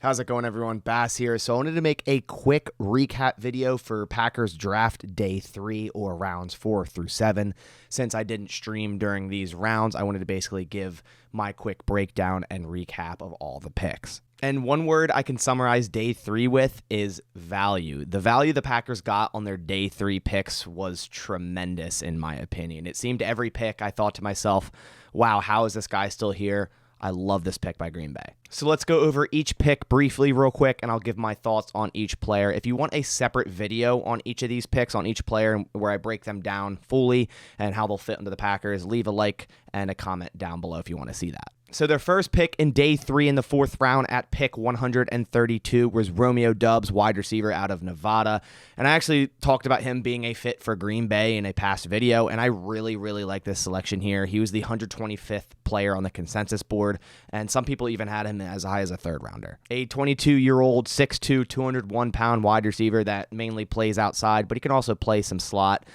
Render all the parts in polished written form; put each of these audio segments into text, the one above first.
How's it going, everyone? Bass here. So I wanted to make a quick recap video for Packers draft day 3 or rounds 4 through 7. Since I didn't stream during these rounds, I wanted to basically give my quick breakdown and recap of all the picks. And one word I can summarize day 3 with is value. The value the Packers got on their day 3 picks was tremendous, in my opinion. It seemed every pick I thought to myself, wow, how is this guy still here? I love this pick by Green Bay. So let's go over each pick briefly real quick, and I'll give my thoughts on each player. If you want a separate video on each of these picks, on each player, where I break them down fully and how they'll fit into the Packers, leave a like and a comment down below if you want to see that. So their first pick in day 3 in the 4th round at pick 132 was Romeo Doubs, wide receiver out of Nevada. And I actually talked about him being a fit for Green Bay in a past video, and I really like this selection here. He was the 125th player on the consensus board, and some people even had him as high as a 3rd rounder. A 22-year-old, 6'2", 201-pound wide receiver that mainly plays outside, but he can also play some slot.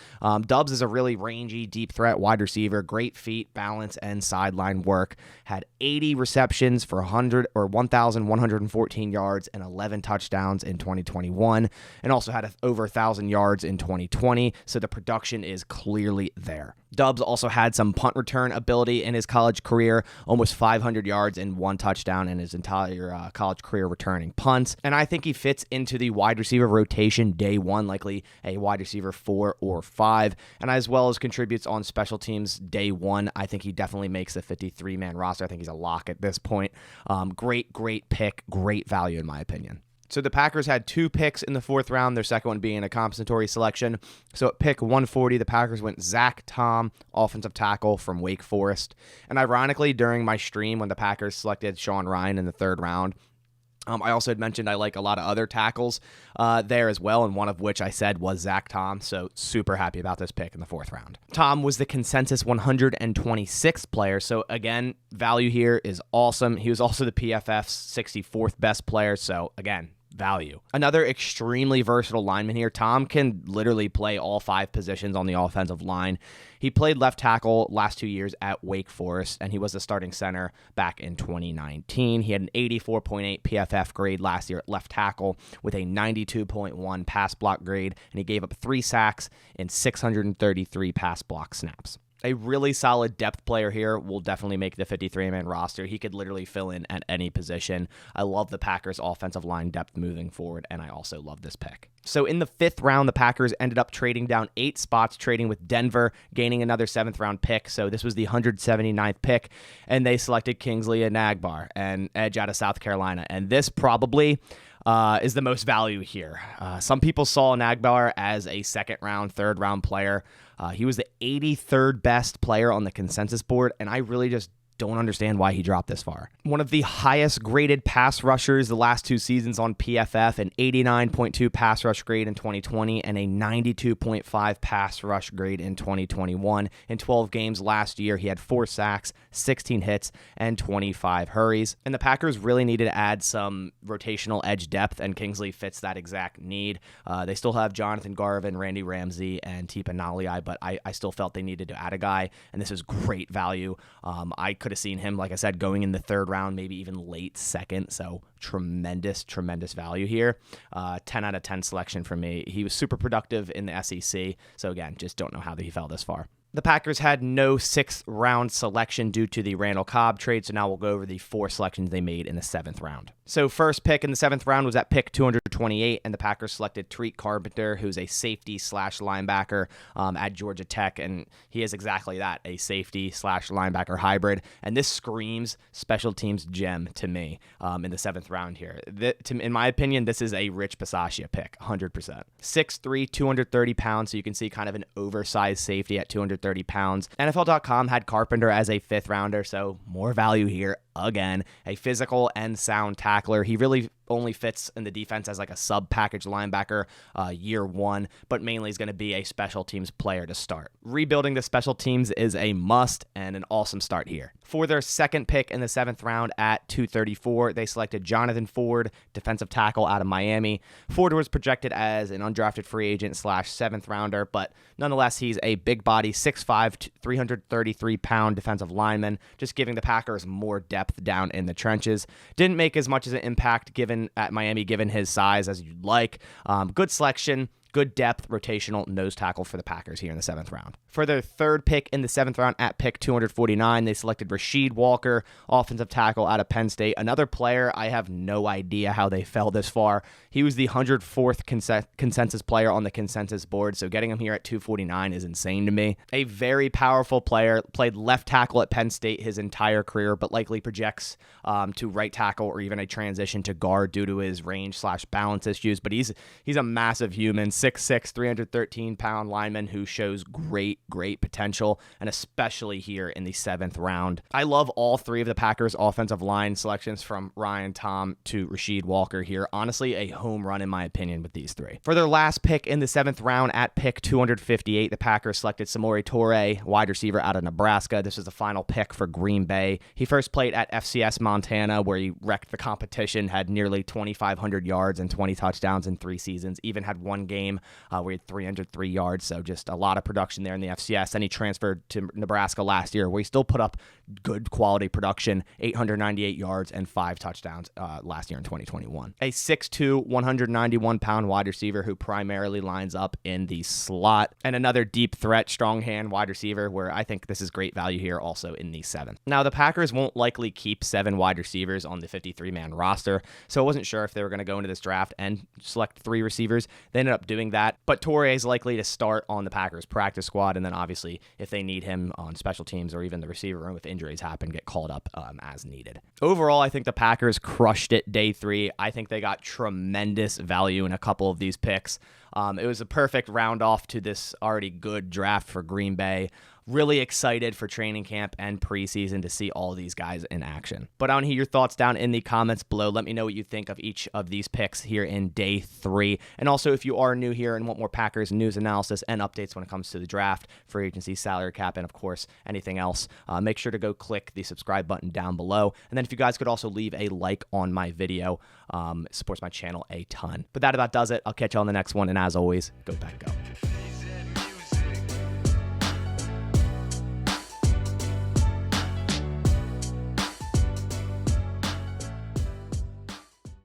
Doubs is a really rangy, deep threat wide receiver, great feet, balance, and sideline work. Had 80 receptions for 1,114 yards and 11 touchdowns in 2021, and also had over 1,000 yards in 2020, so the production is clearly there. Doubs also had some punt return ability in his college career, almost 500 yards and 1 touchdown in his entire college career returning punts. And I think he fits into the wide receiver rotation day 1, likely a wide receiver 4 or 5, and as well as contributes on special teams day 1. I think he definitely makes the 53-man roster. I think he's a lock at this point. Great pick, great value in my opinion. So the Packers had 2 picks in the 4th round, their second one being a compensatory selection. So at pick 140, the Packers went Zach Tom, offensive tackle from Wake Forest. And ironically, during my stream when the Packers selected Sean Rhyan in the 3rd round, I also had mentioned I like a lot of other tackles there as well, and one of which I said was Zach Tom, so super happy about this pick in the 4th round. Tom was the consensus 126th player, so again, value here is awesome. He was also the PFF's 64th best player, so again, value. Another extremely versatile lineman here. Tom can literally play all 5 positions on the offensive line. He played left tackle last 2 years at Wake Forest, and he was the starting center back in 2019. He had an 84.8 PFF grade last year at left tackle with a 92.1 pass block grade, and he gave up 3 sacks in 633 pass block snaps. A really solid depth player here will definitely make the 53-man roster. He could literally fill in at any position. I love the Packers' offensive line depth moving forward, and I also love this pick. So in the 5th round, the Packers ended up trading down 8 spots, trading with Denver, gaining another 7th round pick. So this was the 179th pick, and they selected Kingsley Enagbare, an edge out of South Carolina. And this probably is the most value here. Some people saw Enagbare as a 2nd round, 3rd round player. He was the 83rd best player on the consensus board, and I really just don't understand why he dropped this far. One of the highest graded pass rushers the last 2 seasons on PFF, an 89.2 pass rush grade in 2020 and a 92.5 pass rush grade in 2021. In 12 games last year, he had 4 sacks, 16 hits, and 25 hurries. And the Packers really needed to add some rotational edge depth, and Kingsley fits that exact need. They still have Jonathan Garvin, Randy Ramsey, and Tipa Nalii, but I still felt they needed to add a guy, and this is great value. I could have seen him, like I said, going in the 3rd round, maybe even late 2nd. So tremendous value here. 10 out of 10 selection for me. He was super productive in the SEC. So again, just don't know how he fell this far. The Packers had no 6th round selection due to the Randall Cobb trade, so now we'll go over the 4 selections they made in the 7th round. So first pick in the 7th round was at pick 228, and the Packers selected Tariq Carpenter, who's a safety/linebacker at Georgia Tech, and he is exactly that, a safety/linebacker hybrid, and this screams special teams gem to me in the 7th round here. In my opinion, this is a Rich Bisaccia pick, 100%. 6'3", 230 pounds, so you can see kind of an oversized safety at 230 pounds. NFL.com had Carpenter as a 5th rounder, so more value here. Again, a physical and sound tackler. He really only fits in the defense as like a sub-package linebacker year 1, but mainly is going to be a special teams player to start. Rebuilding the special teams is a must and an awesome start here. For their 2nd pick in the 7th round at 234, they selected Jonathan Ford, defensive tackle out of Miami. Ford was projected as an undrafted free agent / 7th rounder, but nonetheless, he's a big body, 6'5", 333-pound defensive lineman, just giving the Packers more depth depth down in the trenches. Didn't make as much as an impact given at Miami, given his size, as you'd like. Good selection. Good depth, rotational nose tackle for the Packers here in the 7th round. For their 3rd pick in the 7th round at pick 249, they selected Rasheed Walker, offensive tackle out of Penn State. Another player, I have no idea how they fell this far. He was the 104th consensus player on the consensus board, so getting him here at 249 is insane to me. A very powerful player, played left tackle at Penn State his entire career, but likely projects to right tackle or even a transition to guard due to his range/balance issues. But he's a massive human. 6'6", 313-pound lineman who shows great potential, and especially here in the 7th round. I love all 3 of the Packers' offensive line selections from Ryan Tom to Rasheed Walker here. Honestly, a home run in my opinion with these 3. For their last pick in the 7th round at pick 258, the Packers selected Samori Toure, wide receiver out of Nebraska. This was the final pick for Green Bay. He first played at FCS Montana, where he wrecked the competition, had nearly 2,500 yards and 20 touchdowns in 3 seasons, even had one game where he had 303 yards, so just a lot of production there in the FCS. Then he transferred to Nebraska last year, where he still put up good quality production, 898 yards and 5 touchdowns last year in 2021. A 6'2", 191-pound wide receiver who primarily lines up in the slot, and another deep threat, strong hand wide receiver, where I think this is great value here also in the 7th. Now, the Packers won't likely keep 7 wide receivers on the 53-man roster, so I wasn't sure if they were going to go into this draft and select 3 receivers. They ended up doing that, but Toure is likely to start on the Packers practice squad, and then obviously if they need him on special teams or even the receiver room, if injuries happen, get called up as needed. Overall, I think the Packers crushed it day 3. I think they got tremendous value in a couple of these picks. It was a perfect round off to this already good draft for Green Bay. Really excited for training camp and preseason to see all these guys in action. But I want to hear your thoughts down in the comments below. Let me know what you think of each of these picks here in day 3. And also, if you are new here and want more Packers news analysis and updates when it comes to the draft, free agency, salary cap, and of course, anything else, make sure to go click the subscribe button down below. And then if you guys could also leave a like on my video, it supports my channel a ton. But that about does it. I'll catch you on the next one. And as always, go Pack Go.